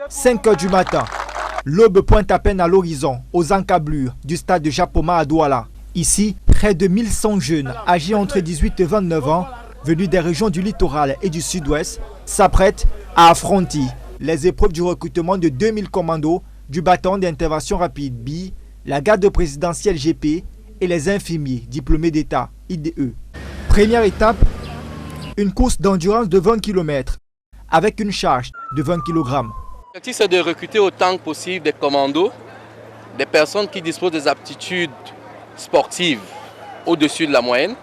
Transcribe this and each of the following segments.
5 h du matin, l'aube pointe à peine à l'horizon, aux encablures du stade de Japoma à Douala. Ici, près de 1100 jeunes âgés entre 18 et 29 ans, venus des régions du littoral et du sud-ouest, s'apprêtent à affronter les épreuves du recrutement de 2000 commandos du bataillon d'intervention rapide BI, la garde présidentielle GP et les infirmiers diplômés d'État IDE. Première étape, une course d'endurance de 20 km avec une charge de 20 kg. L'objectif, c'est de recruter autant que possible des commandos, des personnes qui disposent des aptitudes sportives au-dessus de la moyenne,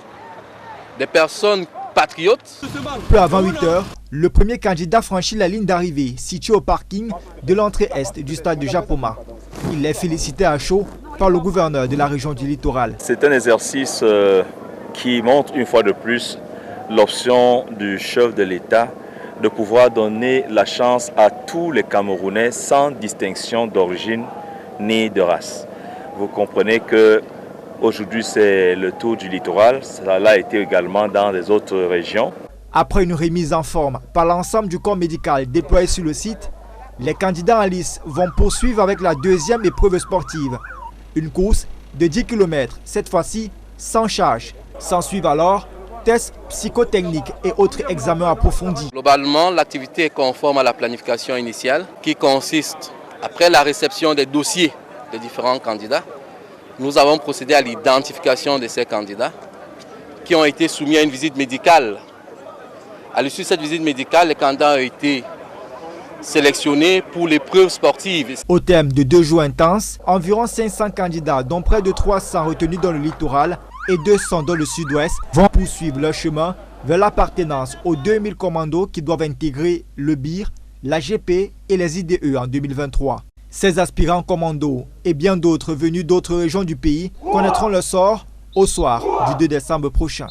des personnes patriotes. Peu avant 8 h, le premier candidat franchit la ligne d'arrivée située au parking de l'entrée est du stade de Japoma. Il est félicité à chaud par le gouverneur de la région du littoral. C'est un exercice qui montre une fois de plus l'option du chef de l'État de pouvoir donner la chance à tous les Camerounais sans distinction d'origine ni de race. Vous comprenez que aujourd'hui c'est le tour du littoral, ça l'a été également dans les autres régions. Après une remise en forme par l'ensemble du corps médical déployé sur le site, les candidats en lice vont poursuivre avec la deuxième épreuve sportive. Une course de 10 km, cette fois-ci sans charge. S'ensuivent alors tests psychotechniques et autres examens approfondis. Globalement, l'activité est conforme à la planification initiale qui consiste, après la réception des dossiers des différents candidats, nous avons procédé à l'identification de ces candidats qui ont été soumis à une visite médicale. À l'issue de cette visite médicale, les candidats ont été sélectionnés pour l'épreuve sportive. Au terme de 2 jours intenses, environ 500 candidats, dont près de 300 retenus dans le littoral et 200 dans le sud-ouest, vont poursuivre leur chemin vers l'appartenance aux 2000 commandos qui doivent intégrer le BIR, la GP et les IDE en 2023. Ces aspirants commandos et bien d'autres venus d'autres régions du pays connaîtront leur sort au soir du 2 décembre prochain.